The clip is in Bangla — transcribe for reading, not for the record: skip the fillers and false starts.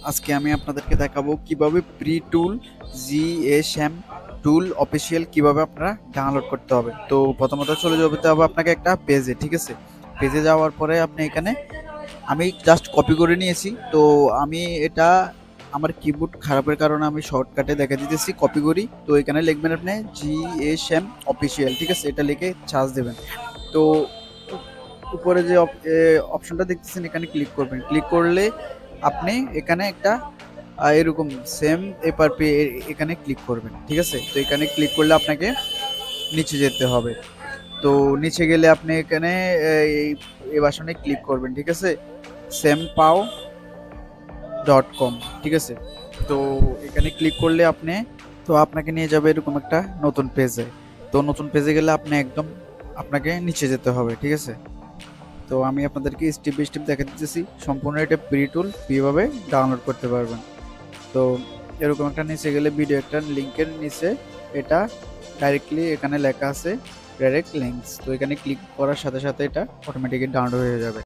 আজকে আমি আপনাদেরকে দেখাবো কিভাবে প্রি টুল জিএসএম টুল অফিসিয়াল কিভাবে আপনারা ডাউনলোড করতে হবে। তো প্রথমত চলে যেতে হবে আপনাকে একটা পেজে, ঠিক আছে। পেজে যাওয়ার পরে আপনি এখানে আমি জাস্ট কপি করে নিয়েছি। তো আমি এটা আমার কিবোর্ড খারাপের কারণে আমি শর্টকাটে দেখা দিতেছি, কপি করি। তো এখানে লিখবেন আপনি জিএসএম অফিসিয়াল, ঠিক আছে, এটা লিখে সার্চ দেবেন। তো উপরে যে অপশনটা দেখতেছেন এখানে ক্লিক করবেন। ক্লিক করলে আপনি এখানে একটা এরকম সেম এপারপি এখানে ক্লিক করবেন, ঠিক আছে। তো এখানে ক্লিক করলে আপনাকে নিচে যেতে হবে। তো নিচে গেলে আপনি এখানে এই বাসনে ক্লিক করবেন, ঠিক আছে, sampaw.com, ঠিক আছে। তো এখানে ক্লিক করলে আপনাকে নিয়ে যাবে এরকম একটা নতুন পেজে। তো নতুন পেজে গেলে আপনাকে নিচে যেতে হবে, ঠিক আছে। তো আমি আপনাদেরকে স্টেপ বাই স্টেপ দেখা দিতেছি। সম্পূর্ণ এটা প্রি টুল কীভাবে ডাউনলোড করতে পারবেন। তো এরকম একটা নিচে গেলে ভিডিও একটা লিঙ্কের নিচে এটা ডাইরেক্টলি এখানে লেখা আছে ডাইরেক্ট লিঙ্কস। তো এখানে ক্লিক করার সাথে সাথে এটা অটোমেটিক্যালি ডাউনলোড হয়ে যাবে।